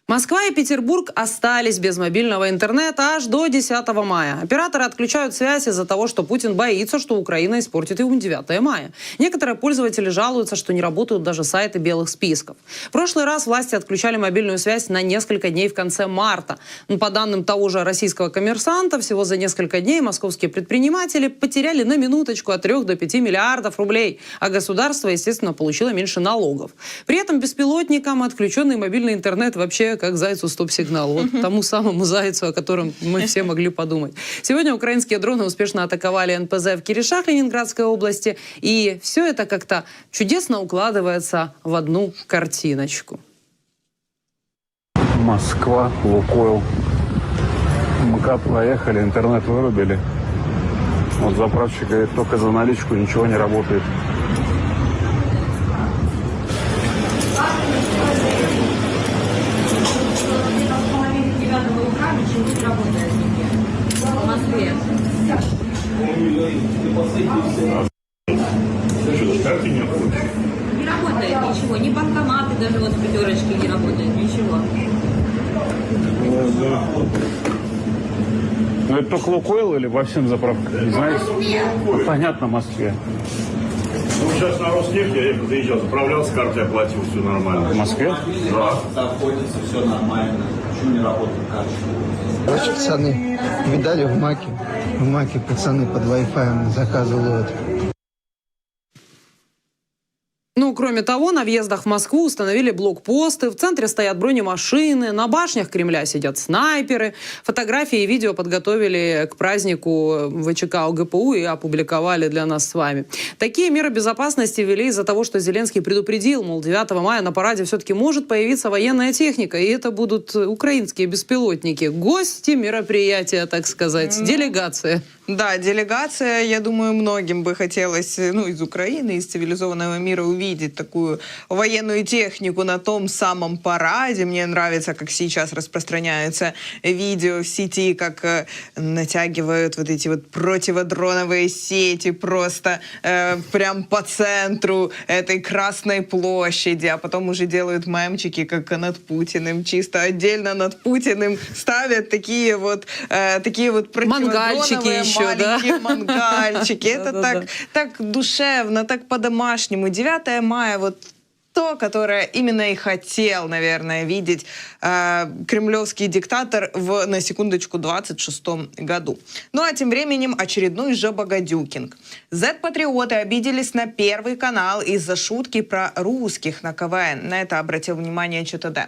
Москва и Петербург остались без мобильного интернета аж до 10 мая. Операторы отключают связь из-за того, что Путин боится, что Украина испортит им 9 мая. Некоторые пользователи жалуются, что не работают даже сайты белых списков. В прошлый раз власти отключали мобильную связь на несколько дней в конце марта. Но по данным того же российского «Коммерсанта», всего за несколько дней московские предприниматели потеряли на минуточку от 3 до 5 миллиардов рублей, а государство, естественно, получило меньше налогов. При этом беспилотникам отключенный мобильный интернет вообще как зайцу стоп-сигнал. Вот тому самому зайцу, о котором мы все могли подумать. Сегодня украинские дроны успешно атаковали НПЗ в Киришах Ленинградской области. И все это как-то чудесно укладывается в одну картиночку. Москва, Лукойл. Мы как проехали, интернет вырубили. Вот заправщик говорит, только за наличку ничего не работает. В Москве. Не работает ничего, ни банкоматы даже вот в пятерочке не работают, ничего. Ну это только Лукойл или во всем заправках? Не знаете? Понятно, в Москве. Ну, сейчас на Роснефть я заезжал, заправлял с карты, оплатил, все нормально. В Москве? Да. Заходится, все нормально. Почему не работает карта? Короче, пацаны, видали в Маке? В Маке пацаны под Wi-Fi заказывают. Ну, кроме того, на въездах в Москву установили блокпосты, в центре стоят бронемашины, на башнях Кремля сидят снайперы. Фотографии и видео подготовили к празднику ВЧК ОГПУ и опубликовали для нас с вами. Такие меры безопасности ввели из-за того, что Зеленский предупредил, мол, 9 мая на параде все-таки может появиться военная техника, и это будут украинские беспилотники. Гости мероприятия, так сказать, делегация. Да, делегация, я думаю, многим бы хотелось, из Украины, из цивилизованного мира увидеть такую военную технику на том самом параде. Мне нравится, как сейчас распространяются видео в сети, как натягивают вот эти вот противодроновые сети просто прям по центру этой Красной площади, а потом уже делают мемчики, как над Путиным, чисто отдельно над Путиным ставят такие вот мангальчики еще. Маленькие мангальчики. Это так душевно, так по-домашнему. 9 мая вот то, которое именно и хотел, наверное, видеть кремлевский диктатор на секундочку, 26-м году. Ну а тем временем очередной жабогодюкинг. Z-патриоты обиделись на Первый канал из-за шутки про русских на КВН. На это обратил внимание ЧТД.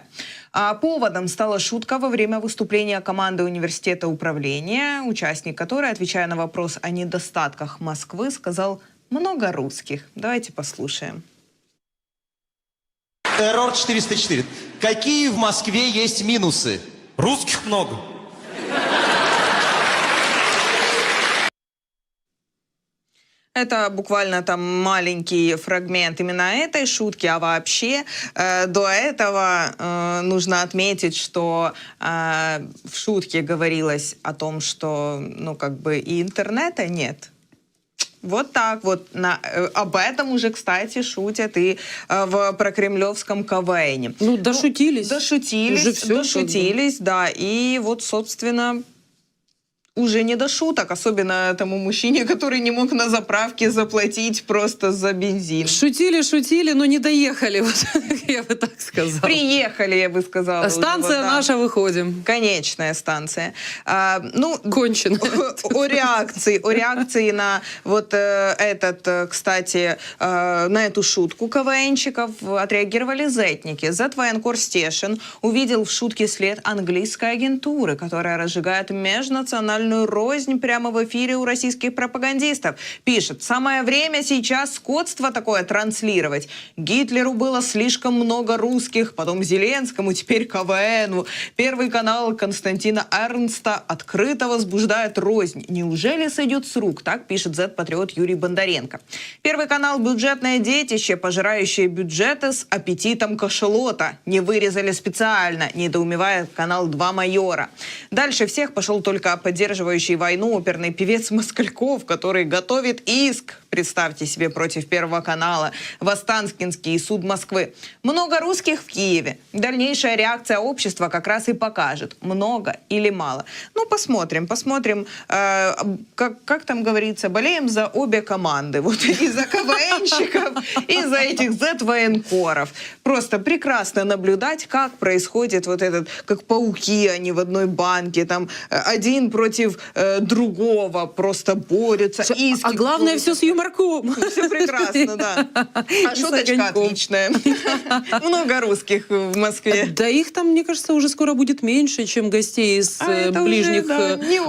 А поводом стала шутка во время выступления команды университета управления, участник которой, отвечая на вопрос о недостатках Москвы, сказал «много русских». Давайте послушаем. Террор 404. Какие в Москве есть минусы? Русских много. Это буквально там маленький фрагмент именно этой шутки, а вообще до этого нужно отметить, что в шутке говорилось о том, что, и интернета нет. Вот так вот. Об этом уже, кстати, шутят и в прокремлевском КВН. Дошутились. Дошутились, да. И вот, собственно, уже не до шуток, особенно тому мужчине, который не мог на заправке заплатить просто за бензин. Шутили, но не доехали, вот, я бы так сказала. Приехали, я бы сказала. Станция уже, наша, выходим. Конечная станция. Кончено. О реакции на вот кстати, на эту шутку КВНщиков отреагировали зетники. Зет-военкор Стешин увидел в шутке след английской агентуры, которая разжигает межнациональную рознь прямо в эфире у российских пропагандистов. Пишет: самое время сейчас скотство такое транслировать. Гитлеру было слишком много русских, потом Зеленскому, теперь КВНу. Первый канал Константина Эрнста открыто возбуждает рознь. Неужели сойдет с рук? Так пишет Z-патриот Юрий Бондаренко. Первый канал — бюджетное детище, пожирающее бюджеты с аппетитом кашалота. Не вырезали специально, недоумевает канал 2 майора. Дальше всех пошел только поддерживающий войну оперный певец Москальков, который готовит иск представьте себе, против Первого канала, в Останкинский суд Москвы. Много русских в Киеве. Дальнейшая реакция общества как раз и покажет, много или мало. Ну, посмотрим, как там говорится, болеем за обе команды. Вот и за КВНщиков, и за этих Z-военкоров. Просто прекрасно наблюдать, как происходит вот этот, как пауки они в одной банке, там один против другого просто борются. А главное, все с юморком. Все прекрасно, да. А шуточка отличная. Много русских в Москве. Да их там, мне кажется, уже скоро будет меньше, чем гостей из ближних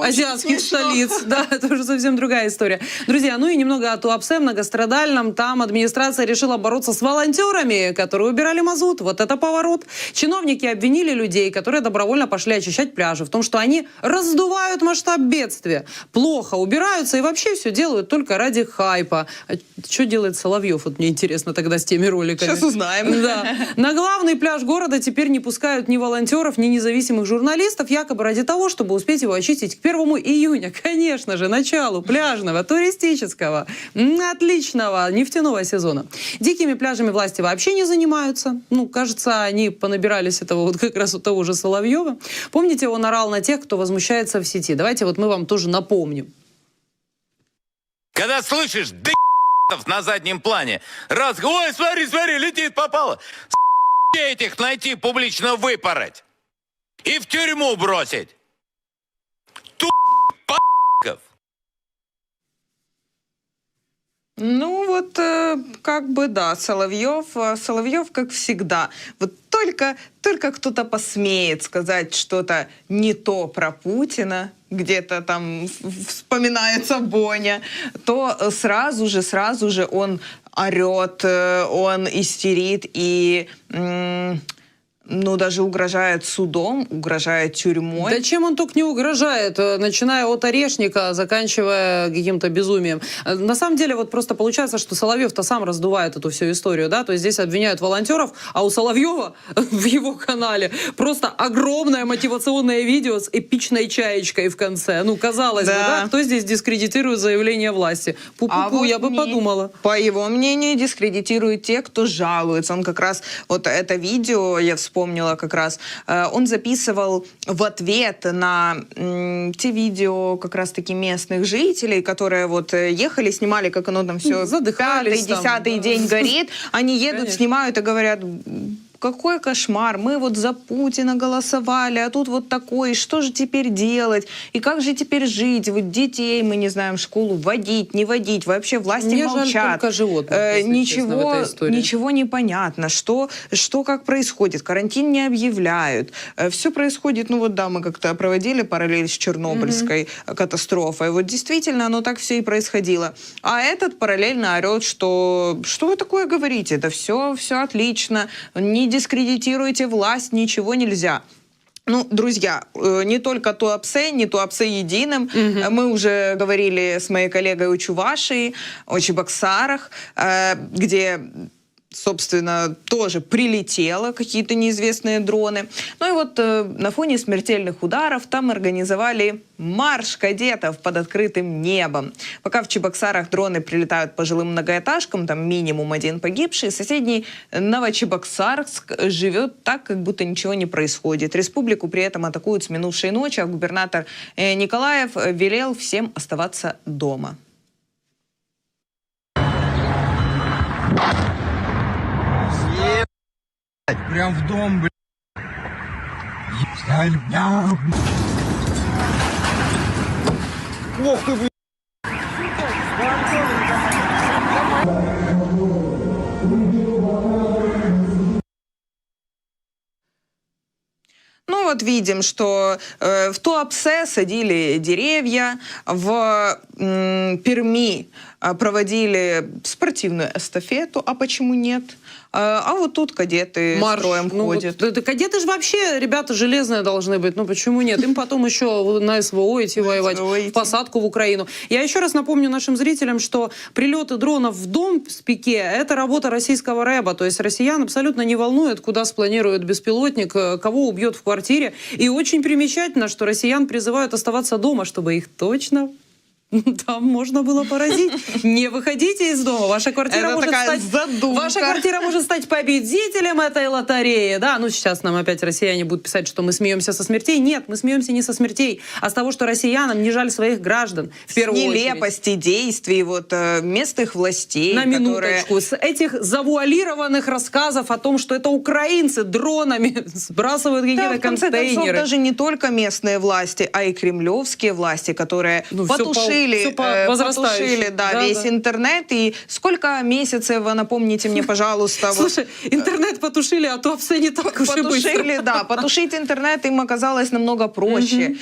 азиатских столиц. Да, это уже совсем другая история. Друзья, ну и немного о Туапсе многострадальном. Там администрация решила бороться с волонтерами, которые убирали мазут. Вот это поворот. Чиновники обвинили людей, которые добровольно пошли очищать пляжи, в том, что они раздувают масштаб бедствия, плохо убираются и вообще все делают только ради хайпа. А что делает Соловьев? Вот мне интересно тогда с теми роликами. Сейчас узнаем. Да. На главный пляж города теперь не пускают ни волонтеров, ни независимых журналистов, якобы ради того, чтобы успеть его очистить к 1 июня. Конечно же, началу пляжного, туристического, отличного нефтяного сезона. Дикими пляжами власти вообще не занимаются. Ну, кажется, они понабирались этого вот как раз у того же Соловьева. Помните, он орал на тех, кто возмущается в сети. Давайте вот мы вам тоже напомним. Когда слышишь на заднем плане, раз, ой, смотри, летит, попало. Этих найти, публично выпороть. И в тюрьму бросить. Ну вот, как бы да, Соловьев, как всегда. Вот только кто-то посмеет сказать что-то не то про Путина, где-то там вспоминается Боня, то сразу же он орет, он истерит и... ну, даже угрожает судом, угрожает тюрьмой. Да чем он только не угрожает, начиная от Орешника, заканчивая каким-то безумием. На самом деле, вот просто получается, что Соловьев-то сам раздувает эту всю историю, да, то есть здесь обвиняют волонтеров, а у Соловьева в его канале просто огромное мотивационное видео с эпичной чаечкой в конце. Ну, казалось бы, да, кто здесь дискредитирует заявление власти? Пу-пу-пу, вот я бы подумала. По его мнению, дискредитируют те, кто жалуется. Он как раз, вот это видео, я вспомнила как раз, он записывал в ответ на те видео как раз-таки местных жителей, которые вот ехали, снимали, как оно там все, задыхались, 5-10 день горит, они едут, конечно, снимают и говорят... Какой кошмар, мы вот за Путина голосовали, а тут вот такой, что же теперь делать? И как же теперь жить? Вот детей мы не знаем в школу водить, не водить, вообще власти мне молчат. Жаль только животных, честно, в этой истории. Ничего не понятно, что как происходит, карантин не объявляют. Все происходит, ну вот да, мы как-то проводили параллель с Чернобыльской катастрофой, вот действительно оно так все и происходило. А этот параллельно орет, что вы такое говорите? Да все отлично, не дискредитируйте власть, ничего нельзя. Ну, друзья, не только Туапсе, не Туапсе единым. Мы уже говорили с моей коллегой о Чувашии, о Чебоксарах, где... собственно, тоже прилетело какие-то неизвестные дроны. Ну и вот на фоне смертельных ударов там организовали марш кадетов под открытым небом. Пока в Чебоксарах дроны прилетают по жилым многоэтажкам, там минимум 1 погибший, соседний Новочебоксарск живет так, как будто ничего не происходит. Республику при этом атакуют с минувшей ночи, а губернатор Николаев велел всем оставаться дома. Прям в дом, блядь. Ох ты, блядь. Ну вот видим, что в Туапсе садили деревья, в Перми проводили спортивную эстафету, а почему нет? А вот тут кадеты строем ходят. Вот, кадеты же вообще, ребята, железные должны быть. Ну почему нет? Им потом еще на СВО идти воевать, в посадку в Украину. Я еще раз напомню нашим зрителям, что прилеты дронов в дом с пике — это работа российского рэба. То есть россиян абсолютно не волнует, куда спланирует беспилотник, кого убьет в квартире. И очень примечательно, что россиян призывают оставаться дома, чтобы их точно Там можно было поразить. Не выходите из дома. Ваша квартира, Это может такая стать, задумка. ваша квартира может стать победителем этой лотереи. Да, ну сейчас нам опять россияне будут писать, что мы смеемся со смертей. Нет, мы смеемся не со смертей, а с того, что россиянам не жаль своих граждан. В первую очередь. Нелепости действий вот местных властей, На которые... минуточку. С этих завуалированных рассказов о том, что это украинцы дронами сбрасывают Да, какие-то в конце концов, контейнеры. даже не только местные власти, а и кремлевские власти, которые Ну, всё потушили, по возрастающей. потушили Да, весь да. интернет. И сколько месяцев, напомните мне, пожалуйста, вот, Слушай, интернет потушили, а то все не так уж и быстро. потушили, да, потушить интернет им оказалось намного проще.